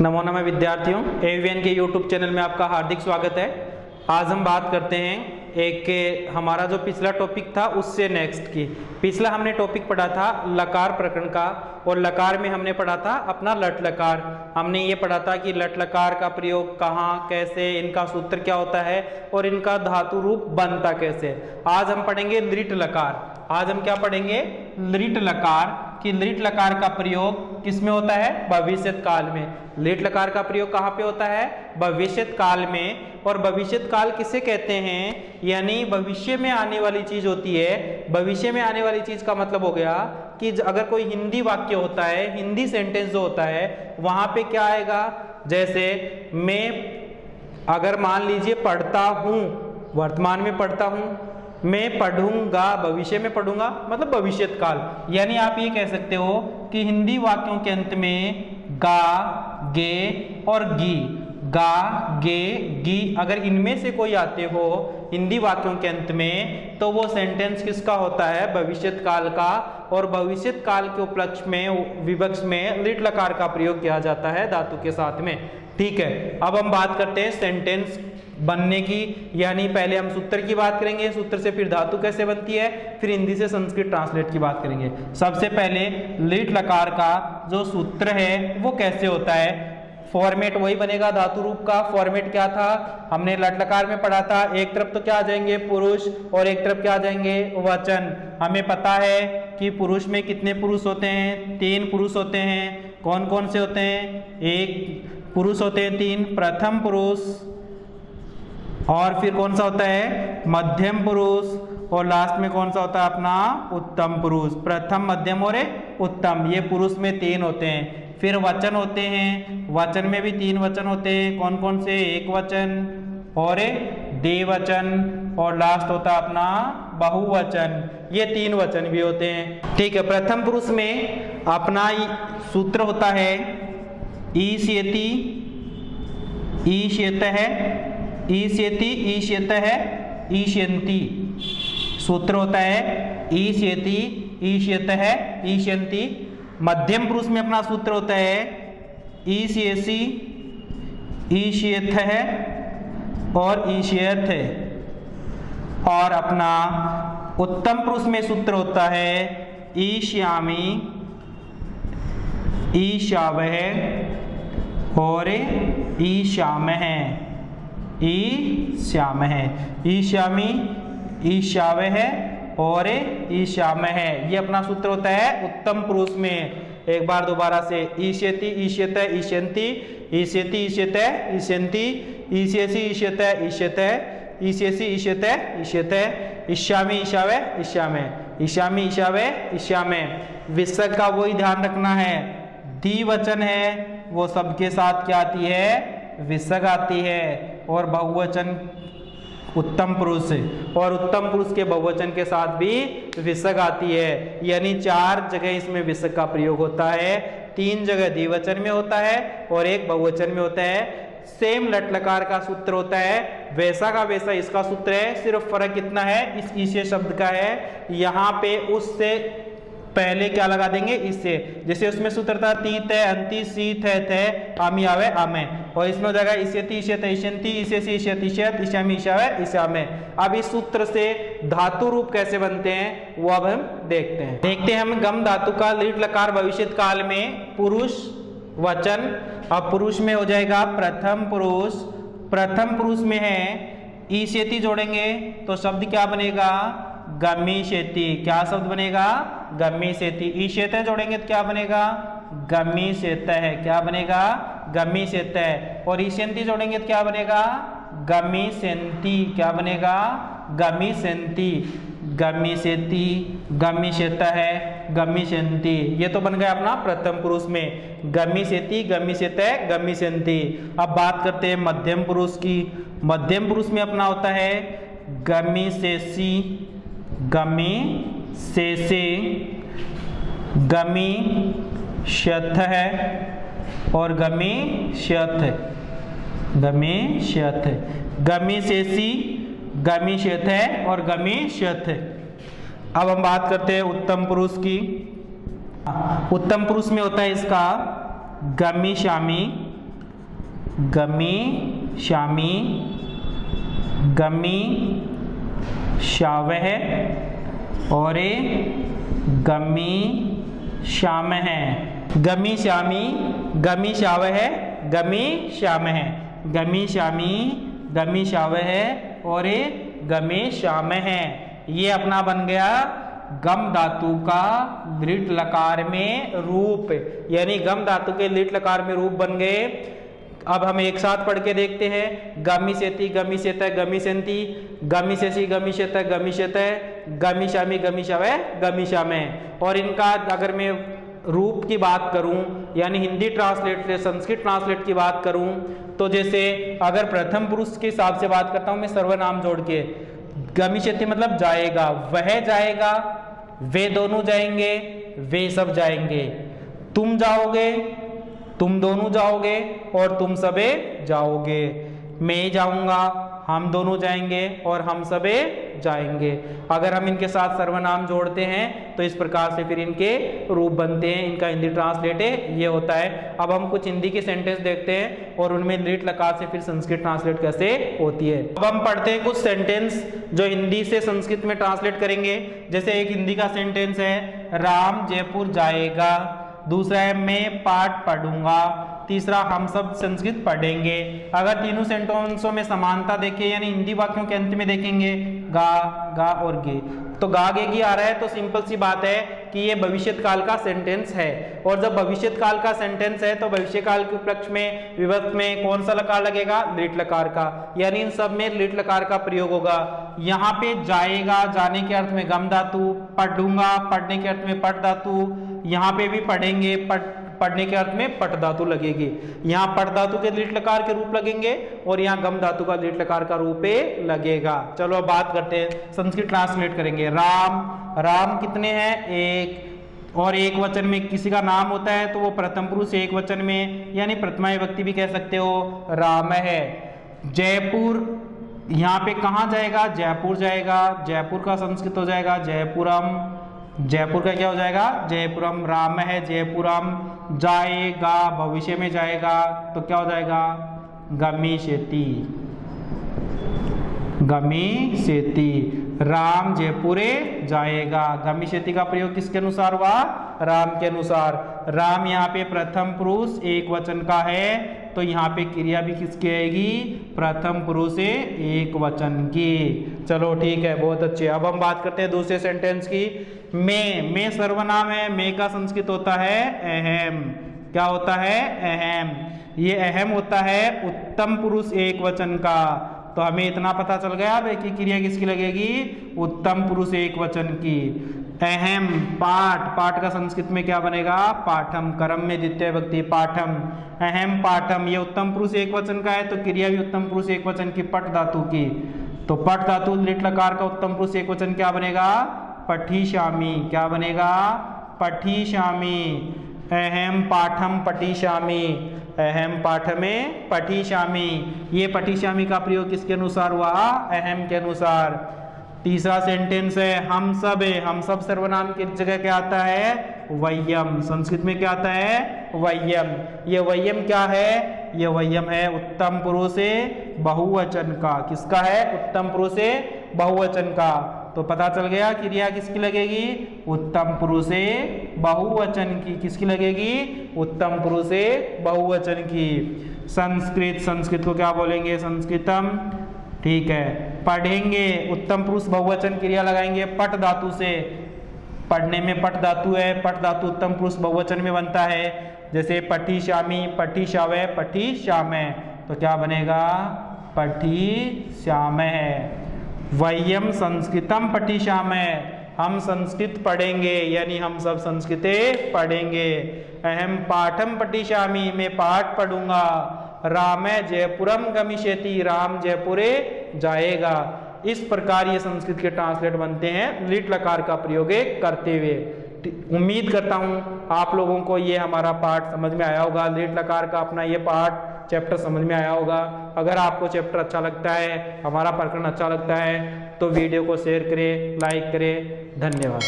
नमो नमः विद्यार्थियों, एवीएन के यूट्यूब चैनल में आपका हार्दिक स्वागत है। आज हम बात करते हैं हमारा जो पिछला टॉपिक था उससे नेक्स्ट की। पिछला हमने टॉपिक पढ़ा था लकार प्रकरण का, और लकार में हमने पढ़ा था अपना लट लकार। हमने ये पढ़ा था कि लट लकार का प्रयोग कहाँ, कैसे, इनका सूत्र क्या होता है और इनका धातु रूप बनता कैसे। आज हम पढ़ेंगे लिट लकार। आज हम क्या पढ़ेंगे? लिट लकार। कि लिट लकार का प्रयोग किस में होता है? भविष्यत काल में। लिट लकार का प्रयोग कहाँ पे होता है? भविष्यत काल में। और भविष्यत काल किसे कहते हैं? यानी भविष्य में आने वाली चीज होती है। भविष्य में आने वाली चीज का मतलब हो गया कि अगर कोई हिंदी वाक्य होता है, हिंदी सेंटेंस जो होता है, वहां पे क्या आएगा? जैसे मैं अगर मान लीजिए पढ़ता हूं, वर्तमान में पढ़ता हूं, मैं पढ़ूंगा, भविष्य में पढ़ूंगा, मतलब भविष्यत काल। यानी आप ये कह सकते हो कि हिंदी वाक्यों के अंत में गा, गे और गी, गा, गे, गी, अगर इनमें से कोई आते हो हिंदी वाक्यों के अंत में, तो वो सेंटेंस किसका होता है? भविष्यत काल का। और भविष्यत काल के उपलक्ष्य में, विवक्ष में लिट लकार का प्रयोग किया जाता है धातु के साथ में। ठीक है, अब हम बात करते हैं सेंटेंस बनने की। यानी पहले हम सूत्र की बात करेंगे, सूत्र से फिर धातु कैसे बनती है, फिर हिंदी से संस्कृत ट्रांसलेट की बात करेंगे। सबसे पहले लिट लकार का जो सूत्र है वो कैसे होता है? फॉर्मेट वही बनेगा धातु रूप का। फॉर्मेट क्या था? हमने लट लकार में पढ़ा था, एक तरफ तो क्या आ जाएंगे? पुरुष, और एक तरफ क्या आ जाएंगे? वचन। हमें पता है कि पुरुष में कितने पुरुष होते हैं? 3 पुरुष होते हैं। कौन कौन से होते हैं? 1 पुरुष होते हैं 3, प्रथम पुरुष, और फिर कौन सा होता है? मध्यम पुरुष, और लास्ट में कौन सा होता है? अपना उत्तम पुरुष। प्रथम, मध्यम और उत्तम, ये पुरुष में 3 होते हैं। फिर वचन होते हैं, वचन में भी 3 वचन होते हैं। कौन कौन से? एक वचन और द्विवचन, और लास्ट होता है अपना बहुवचन। ये 3 वचन भी होते हैं। ठीक है, प्रथम पुरुष में अपना सूत्र होता है ईष्यति, ईष्यत है, ईष्यति, ईष्यत है, ईष्यन्ति। सूत्र होता है ईष्यति, ईष्यत है, ईष्यन्ति। मध्यम पुरुष में अपना सूत्र होता है ईष्यसि, ईष्यथ है और ईष्यथ है। और अपना उत्तम पुरुष में सूत्र होता है ईष्यामि, ईशावह और ईशामह, ईश्यामह, ईश्यामि, ईशावह और ईशामह। ये अपना सूत्र होता है उत्तम पुरुष में। एक बार दोबारा से, ईष्यति, ईष्यत, ईष्यन्ति, ईष्यति, ईष्यत, ईष्यन्ति, ईष्यसि, ईष्यत, ईष्यत, ईष्यसि, ईष्यत, ईष्यत, ईष्यामि, ईशावह, ईष्यामह, ईष्यामि, ईशावह, ईष्यामह। विसर्ग का वही ध्यान रखना है, द्विवचन है वो सबके साथ क्या आती है? विसर्ग आती है। और बहुवचन उत्तम पुरुष, और उत्तम पुरुष के बहुवचन के साथ भी विसर्ग आती है। यानी 4 जगह इसमें विसर्ग का प्रयोग होता है। 3 जगह द्विवचन में होता है और 1 बहुवचन में होता है। सेम लट लकार का सूत्र होता है, वैसा का वैसा इसका सूत्र है। सिर्फ फर्क कितना है? इस ईशे शब्द का है। यहाँ पे उससे पहले क्या लगा देंगे? इससे। जैसे उसमें सूत्र था तीत है, अंति, सीत है, थे, आमी, आवे, आमे, और इसमें हो जाएगा इष्यति, इष्यत, इष्यन्ति, इष्यसि, इष्यत, इष्यत, इष्यामि, इष्यावह, इष्यामह। अब इस सूत्र से धातु रूप कैसे बनते हैं वो अब हम देखते हैं। देखते हैं हम गम धातु का लिट लकार भविष्यत काल में पुरुष, वचन। अब पुरुष में हो जाएगा प्रथम पुरुष। प्रथम पुरुष में है ईष्यति जोड़ेंगे तो शब्द क्या बनेगा? गमिष्यति। क्या शब्द बनेगा? गमिष्यति। ईष्यत जोड़ेंगे तो क्या बनेगा? गमिष्यत है। क्या बनेगा? गमिष्यत है। और ईष्यन्ति जोड़ेंगे तो क्या बनेगा? गमिष्यन्ति। क्या बनेगा? गमिष्यन्ति, गमिष्यति, गमिष्यत है, गमिष्यन्ति। ये तो बन गया अपना प्रथम पुरुष में, गमिष्यति, गमिष्यत है, गमिष्यन्ति। अब बात करते हैं मध्यम पुरुष की। मध्यम पुरुष में अपना होता है गमिष्यसि, गमिष्यसे, गमिष्यथ है और गमिष्यथ, गमिष्यथ, गमिष्यसि, गमिष्यथ है और गमिष्यथ। अब हम बात करते हैं उत्तम पुरुष की। उत्तम पुरुष में होता है इसका गमिष्यामि, गमी शामी, गमी शावह और गमी श्याम है। गमी शामी, गमी शावह, गमी श्याम है, गमी शामी, गमी शावह और गमी श्याम है। ये अपना बन गया गम धातु का लिट लकार में रूप, यानी गम धातु के लिट लकार में रूप बन गए। अब हम एक साथ पढ़ के देखते हैं। गमी सेती, गमी सेत, गमी सेंती, गमी सेसी, गमी शेत, गमी शेत, गमी शामी, गमी शावे, गमी शामे। और इनका अगर मैं रूप की बात करूं, यानी हिंदी ट्रांसलेट से संस्कृत ट्रांसलेट की बात करूं, तो जैसे अगर प्रथम पुरुष के हिसाब से बात करता हूं मैं सर्वनाम जोड़ के, गमी शेती मतलब जाएगा, वह जाएगा, वे दोनों जाएंगे, वे सब जाएंगे, तुम जाओगे, तुम दोनों जाओगे और तुम सबे जाओगे, मैं जाऊंगा, हम दोनों जाएंगे और हम सबे जाएंगे। अगर हम इनके साथ सर्वनाम जोड़ते हैं तो इस प्रकार से फिर इनके रूप बनते हैं। इनका हिंदी ट्रांसलेट ये होता है। अब हम कुछ हिंदी के सेंटेंस देखते हैं और उनमें लिट लकार से फिर संस्कृत ट्रांसलेट कैसे होती है। अब हम पढ़ते हैं कुछ सेंटेंस जो हिंदी से संस्कृत में ट्रांसलेट करेंगे। जैसे एक हिंदी का सेंटेंस है, राम जयपुर जाएगा। दूसरा है, मैं पाठ पढ़ूंगा। तीसरा, हम सब संस्कृत पढ़ेंगे। अगर तीनों सेंटेंसों में समानता देखें, यानी हिंदी वाक्यों के अंत में देखेंगे गा, गा और गे, तो गा गे गी आ रहा है, तो सिंपल सी बात है कि ये भविष्य काल का सेंटेंस है। और जब भविष्य काल का सेंटेंस है तो भविष्य काल के उपलक्ष में विभक्त में कौन सा लकार लगेगा? लिट लकार का, यानी इन सब में लिट लकार का प्रयोग होगा। यहाँ पे जाएगा, जाने के अर्थ में गम धातु, पढ़ूंगा, पढ़ने के अर्थ में पट धातु, यहाँ पे भी पढ़ेंगे, पढ़ने के अर्थ में पट धातु लगेगी। यहाँ पट धातु के लिट लकार के रूप लगेंगे और यहाँ गम धातु का लिट लकार का रूप लगेगा। चलो अब बात करते हैं, संस्कृत ट्रांसलेट करेंगे। राम, राम कितने हैं? एक। और एक वचन में किसी का नाम होता है तो वो प्रथम पुरुष एक वचन में, यानी प्रथमा विभक्ति भी कह सकते हो, राम है। जयपुर, यहाँ पे कहाँ जाएगा? जयपुर जाएगा। जयपुर का संस्कृत हो जाएगा जयपुरम। जयपुर का क्या हो जाएगा? जयपुरम। राम है जयपुरम। जाएगा, भविष्य में जाएगा तो क्या हो जाएगा? गमिष्यति, गमिष्यति। राम जयपुरे जाएगा। गमिष्यति का प्रयोग किसके अनुसार हुआ? राम के अनुसार। राम यहाँ पे प्रथम पुरुष एक वचन का है तो यहाँ पे क्रिया भी किसकी आएगी? प्रथम पुरुष एक वचन की। चलो ठीक है, बहुत अच्छे। अब हम बात करते हैं दूसरे सेंटेंस की। मैं सर्वनाम है, मैं का संस्कृत होता है अहम। क्या होता है? अहम। ये अहम होता है उत्तम पुरुष एक वचन का, तो हमें इतना पता चल गया अब कि क्रिया किसकी लगेगी? उत्तम पुरुष एक वचन की। अहम। पाठ, पाठ का संस्कृत में क्या बनेगा? पाठम। कर्म में द्वितीय विभक्ति पाठम। अहम पाठम, ये उत्तम पुरुष एक वचन का है तो क्रिया भी उत्तम पुरुष एक वचन की, पट धातु की। तो पट धातु लिट लकार का उत्तम पुरुष एक वचन क्या बनेगा? पठिष्यामि। क्या बनेगा? पठिष्यामि। अहम पाठम पठिष्यामि। अहम पाठ में पठिष्यामि। ये पठिष्यामि का प्रयोग किसके अनुसार हुआ? अहम के अनुसार। तीसरा सेंटेंस है, हम सब है। हम सब सर्वनाम की जगह क्या आता है? वयम। संस्कृत में क्या आता है? वयम। ये वयम क्या है? ये वयम है उत्तम पुरुष बहुवचन का। किसका है? उत्तम पुरुष बहुवचन का। तो पता चल गया क्रिया किसकी लगेगी? उत्तम पुरुष बहुवचन की। किसकी लगेगी? उत्तम पुरुष बहुवचन की। संस्कृत, संस्कृत को क्या बोलेंगे? संस्कृतम। ठीक है। पढ़ेंगे, उत्तम पुरुष बहुवचन क्रिया लगाएंगे पट धातु से। पढ़ने में पट धातु है, पट धातु उत्तम पुरुष बहुवचन में बनता है। जैसे पठिष्यामि, पठिष्यावै, पठिष्यामः, तो क्या बनेगा? पठिष्यामः। वयम संस्कृतम पठिष्यामः, हम संस्कृत पढ़ेंगे, यानी हम सब संस्कृत पढ़ेंगे। अहम पाठम पठिष्यामि, मैं पाठ पढ़ूंगा। राम जयपुरम गमिष्यति, राम जयपुरे जाएगा। इस प्रकार ये संस्कृत के ट्रांसलेट बनते हैं लिट लकार का प्रयोग करते हुए। उम्मीद करता हूं आप लोगों को ये हमारा पाठ समझ में आया होगा। लिट लकार का अपना ये पाठ चैप्टर समझ में आया होगा। अगर आपको चैप्टर अच्छा लगता है, हमारा प्रकरण अच्छा लगता है तो वीडियो को शेयर करें, लाइक करें। धन्यवाद।